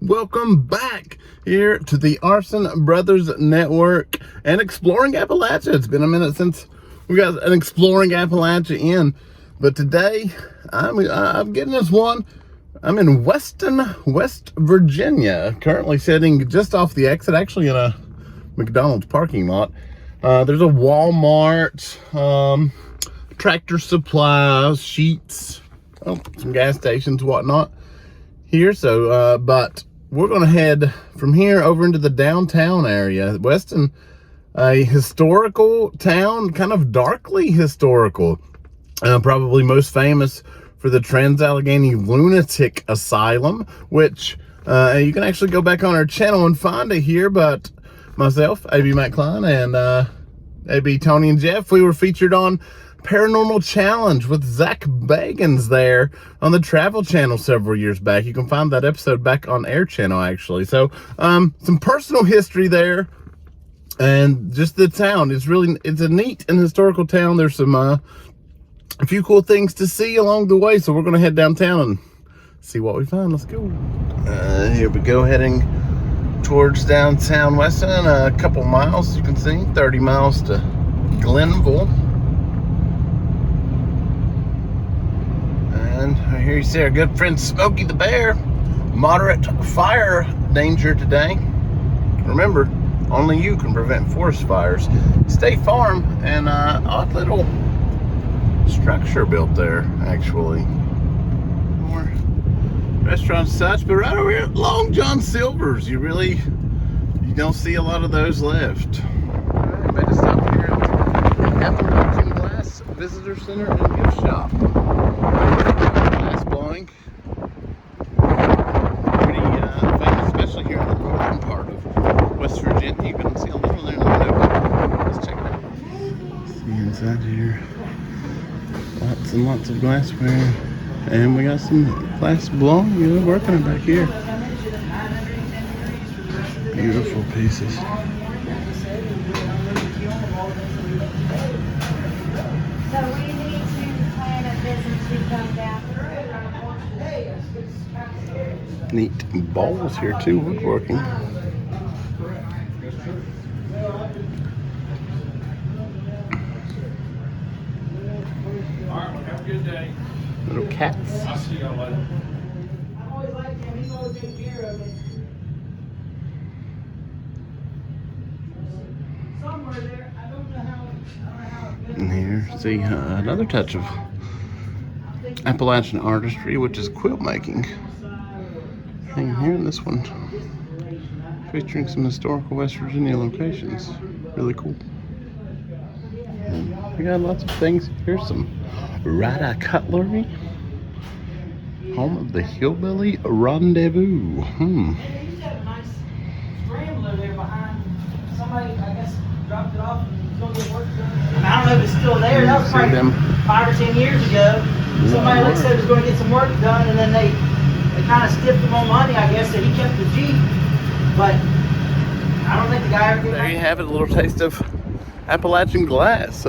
Welcome back here to the Arson Brothers Network and Exploring Appalachia. It's been a minute since we got an Exploring Appalachia in, but today I'm getting this one. I'm in Weston, West Virginia, currently sitting just off the exit, actually in a McDonald's parking lot. There's a Walmart, Tractor Supply, Sheets, some gas stations, whatnot here. So, but we're going to head from here over into the downtown area. Weston, a historical town, kind of darkly historical. Probably most famous for the Trans-Allegheny Lunatic Asylum, which you can actually go back on our channel and find it here. But myself, A.B. Matt Klein, and A.B. Tony and Jeff, we were featured on Paranormal Challenge with Zach Bagans there on the Travel Channel several years back. You can find that episode back on Air Channel, actually. So some personal history there, and just the town. It's a neat and historical town. There's some a few cool things to see along the way, so we're gonna head downtown and see what we find. Let's go. Here we go, heading towards downtown Weston. A couple miles, you can see, 30 miles to Glenville. And here you see our good friend Smokey the Bear. Moderate fire danger today. Remember, only you can prevent forest fires. State Farm, and odd little structure built there, actually. More restaurants such, but right over here, Long John Silver's. You don't see a lot of those left. Alright, better stop here at the Appalachian Glass Visitor Center and Gift Shop. Glass blowing. Pretty famous, especially here in the northern part of West Virginia. You can see a little there in the middle, but let's check it out. See inside here. Lots and lots of glassware. And we got some glass blowing, working it back here. Beautiful pieces. So we need to plan a visit to come down through. Neat bowls here too, woodworking. Have a good day. Little cats. I'll see y'all later. I always liked him. He's always been care of me. Somewhere there, I don't know how it's been. And here, see another touch of Appalachian artistry, which is quilt making. Hanging here in this one, featuring some historical West Virginia locations. Really cool. And we got lots of things. Here's some Rada cutlery. Home of the Hillbilly Rendezvous. They used to have a nice scrambler there behind. Somebody, I guess, dropped it off and was going to get work done. I don't know if it's still there. That was See probably them. 5 or 10 years ago. Somebody like said was going to get some work done, and then they kind of stiffed him on money, I guess, that he kept the Jeep. But I don't think the guy ever did. There you have it, a little taste of Appalachian glass.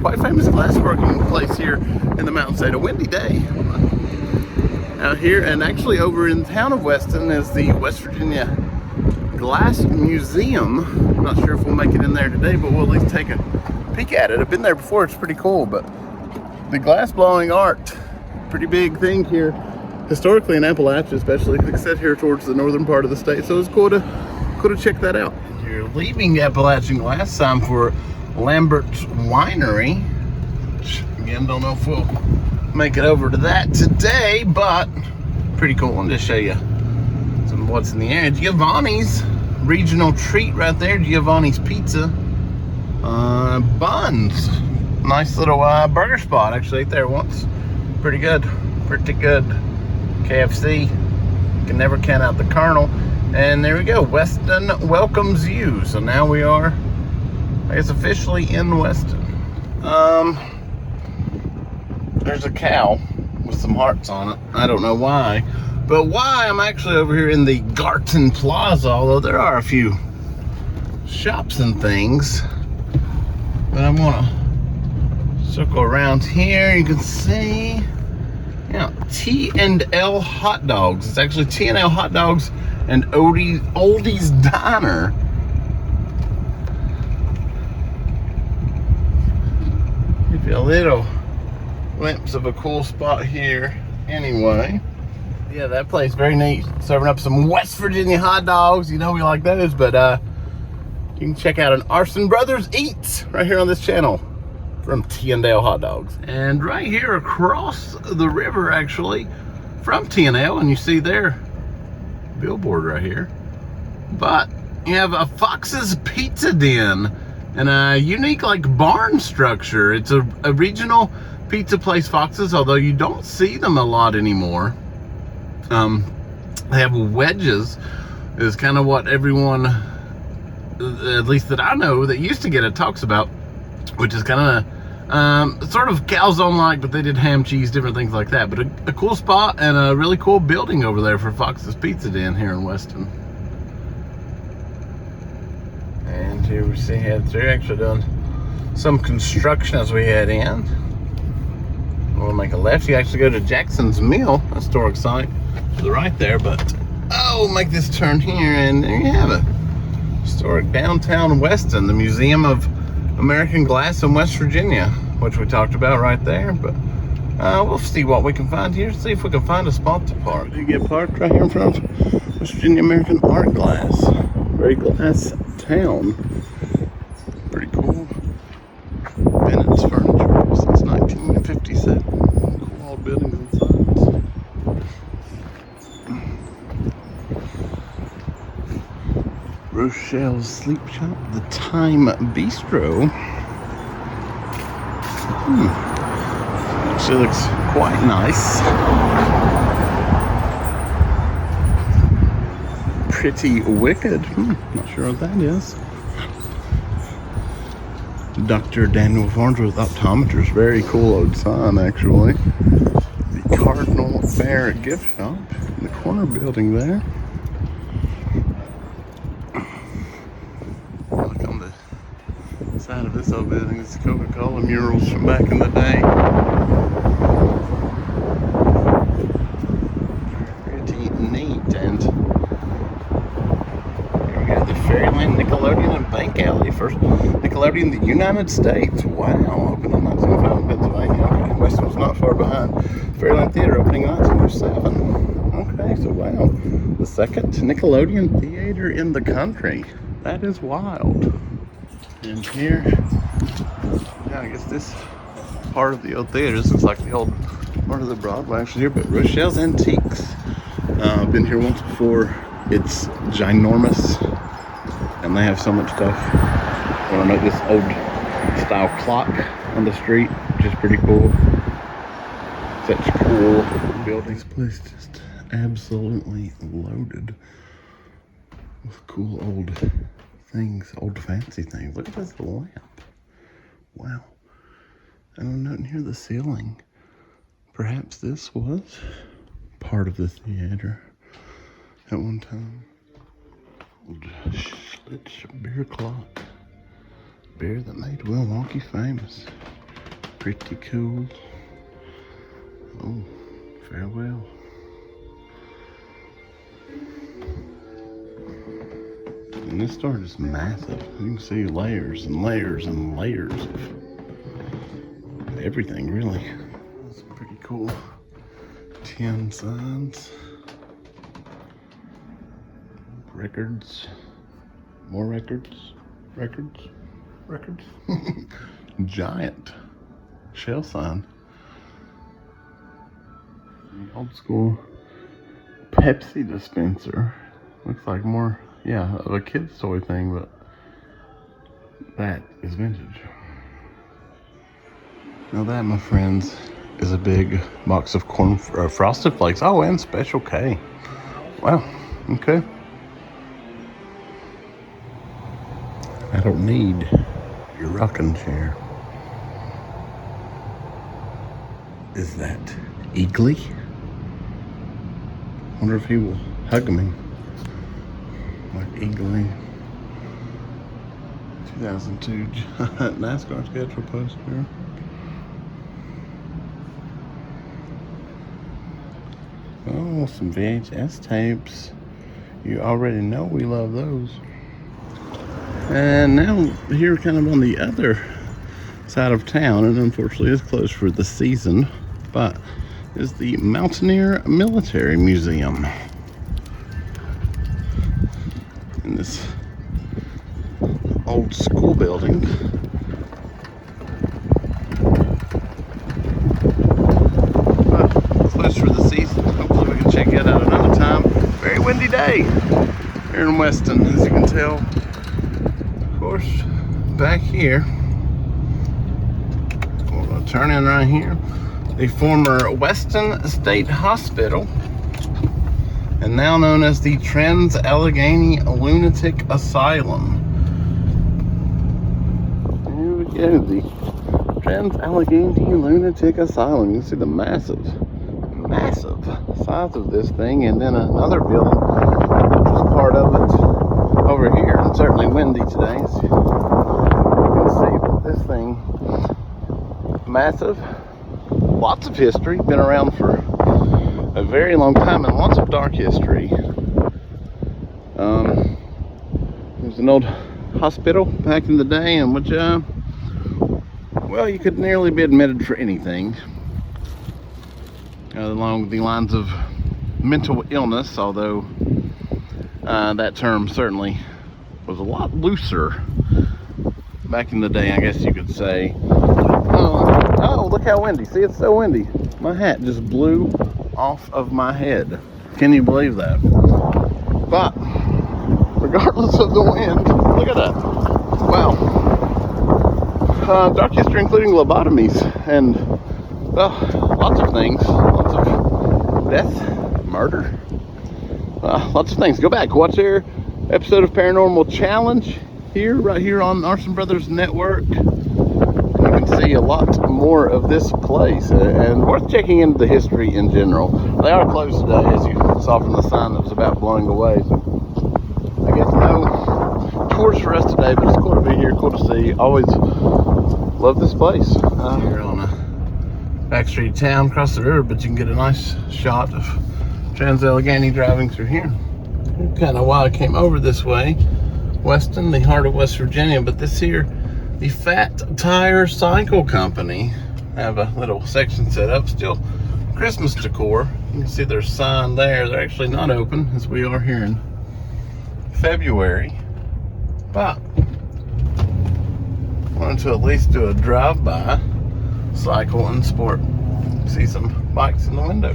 Quite famous glass working place here in the mountain state. A windy day out here, and actually over in the town of Weston is the West Virginia Glass Museum. I'm not sure if we'll make it in there today, but we'll at least take a peek at it. I've been there before, it's pretty cool, but the glass blowing art, pretty big thing here historically in Appalachia, especially, like I said, here towards the northern part of the state. So it's cool to check that out. You're leaving Appalachian Glass, time for Lambert's Winery, which again, don't know if we'll make it over to that today, but pretty cool. I'll just show you some what's in the area. Giovanni's regional treat right there. Giovanni's Pizza. Buns. Nice little burger spot, actually, ate there once. Pretty good. KFC. Can never count out the Colonel. And there we go. Weston welcomes you. So now we are, I guess, officially in Weston. There's a cow with some hearts on it. I don't know why. But why I'm actually over here in the Garten Plaza, although there are a few shops and things. But I'm gonna circle around here. You can see Yeah, T&L Hot Dogs. It's actually T&L Hot Dogs and Oldie's Diner. Give you a little glimpse of a cool spot here anyway. Yeah, that place very neat. Serving up some West Virginia hot dogs. You know we like those, but you can check out an Arson Brothers Eats right here on this channel from T&L Hot Dogs. And right here across the river, actually, from T&L, and you see their billboard right here. But you have a Fox's Pizza Den and a unique like barn structure. It's a regional pizza place, Fox's, although you don't see them a lot anymore. They have wedges, is kind of what everyone, at least that I know, that used to get it talks about, which is kind of sort of calzone-like, but they did ham, cheese, different things like that. But a cool spot and a really cool building over there for Fox's Pizza Den here in Weston. And here we see head through, actually doing some construction as we head in. We'll make a left. You actually go to Jackson's Mill, historic site, to the right there, but oh, make this turn here, and there you have it. Historic downtown Weston, the Museum of American Glass in West Virginia, which we talked about right there. But we'll see what we can find here, see if we can find a spot to park. You get parked right here in front of West Virginia American Art Glass. Very glass town. Pretty cool. Bennett's Furniture since 1957. Cool old buildings and signs. Rochelle's Sleep Shop, the Time Bistro. Actually looks quite nice. Pretty Wicked. Not sure what that is. Dr. Daniel Farnsworth Optometrist. Very cool old sign, actually. The Cardinal Fair Gift Shop in the corner building there. Look on the side of this old building. It's Coca-Cola murals from back in the day. Pretty neat. And here we got the Fairyland Nickelodeon and Bank Alley. First Nickelodeon in the United States. Wow. Opened in 1905 in Pennsylvania. Okay. Weston's not far behind. Fairyland Theater opening in 1907. Okay, so wow. The second Nickelodeon theater in the country. That is wild. And here, yeah, I guess this part of the old theater, this looks like the old part of the Broadway actually here, but Rochelle's Antiques. I've been here once before. It's ginormous, and they have so much stuff. I want to make this old style clock on the street, which is pretty cool. Such cool buildings. This place just absolutely loaded with cool old things, old fancy things. Look at this lamp. Wow. And nothing here, the ceiling. Perhaps this was part of the theater at one time. Old Schlitz beer clock. Beer that made Milwaukee famous. Pretty cool. Oh, farewell. And this store is massive. You can see layers and layers and layers of everything, really. That's pretty cool. Tin signs. Records. More records. Records. Records. Giant shell sign. The old school Pepsi dispenser. Looks like more, yeah, of a kid's toy thing, but that is vintage. Now that, my friends, is a big box of Frosted Flakes. Oh, and Special K. Wow, okay. I don't need your rocking chair. Is that Eagly? Wonder if he will hug me. Like Eagly. 2002 NASCAR schedule poster. Oh, some VHS tapes. You already know we love those. And now here kind of on the other side of town, and unfortunately it's closed for the season, but is the Mountaineer Military Museum. In this old school building. But closed for the season. Hopefully we can check it out another time. Very windy day here in Weston, as you can tell. Of course, back here, we're going to turn in right here. The former Weston State Hospital, and now known as the Trans-Allegheny Lunatic Asylum. Here we go, the Trans-Allegheny Lunatic Asylum. You can see the massive size of this thing, and then another building, which is part of it over here, and certainly windy today. So you can see that this thing, massive, lots of history, been around for a very long time, and lots of dark history. There's an old hospital back in the day in which, well, you could nearly be admitted for anything along the lines of mental illness, although that term certainly was a lot looser back in the day, I guess you could say. Oh, look how windy. See, it's so windy. My hat just blew off of my head. Can you believe that? But regardless of the wind, look at that. Wow. Dark history, including lobotomies and lots of things. Lots of death, murder, lots of things. Go back, watch their episode of Paranormal Challenge right here on Arson Brothers Network. You can see a lot more of this place, and worth checking into the history in general. They are closed today, as you saw from the sign that was about blowing away. So I guess no tours for us today, but it's cool to be here, cool to see. Always love this place. Here on a back street town across the river, but you can get a nice shot of Trans-Allegheny driving through here. Kind of why I came over this way. Weston, the heart of West Virginia, but this here, the Fat Tire Cycle Company, have a little section set up, still Christmas decor. You can see their sign there. They're actually not open, as we are here in February, but wanted to at least do a drive-by cycle and sport. See some bikes in the window.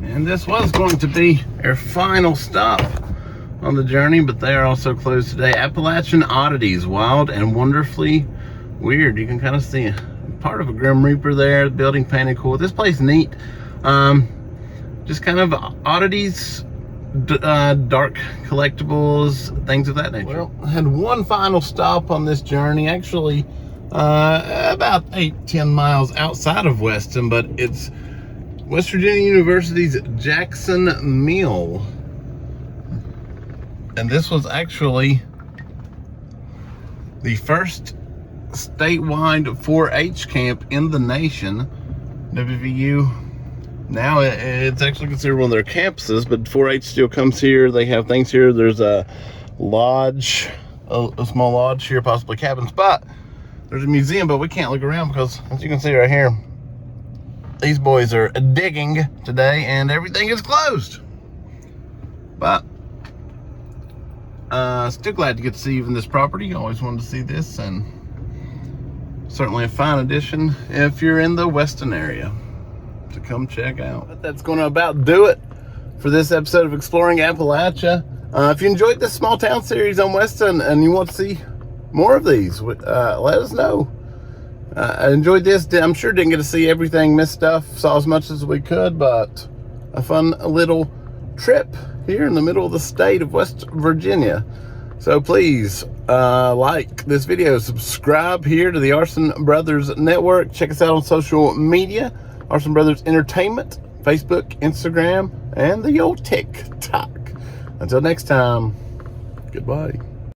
And this was going to be our final stop on the journey, but they are also closed today. Appalachian Oddities, wild and wonderfully weird. You can kind of see part of a Grim Reaper there, building painted cool. This place neat. Just kind of oddities, dark collectibles, things of that nature. Well, I had one final stop on this journey, actually about 8-10 miles outside of Weston, but it's West Virginia University's Jackson Mill. And this was actually the first statewide 4-H camp in the nation. WVU, now it's actually considered one of their campuses, but 4-H still comes here. They have things here. There's a lodge, a small lodge here, possibly cabins, but there's a museum, but we can't look around because, as you can see right here, these boys are digging today and everything is closed. But still glad to get to see even this property. Always wanted to see this, and certainly a fine addition if you're in the Weston area to come check out. But that's going to about do it for this episode of Exploring Appalachia. If you enjoyed this small town series on Weston and you want to see more of these, let us know. I enjoyed this. I'm sure didn't get to see everything, missed stuff, saw as much as we could, but a fun little trip here in the middle of the state of West Virginia. So please like this video, subscribe here to the Arson Brothers Network. Check us out on social media, Arson Brothers Entertainment, Facebook, Instagram, and the old TikTok. Until next time, goodbye.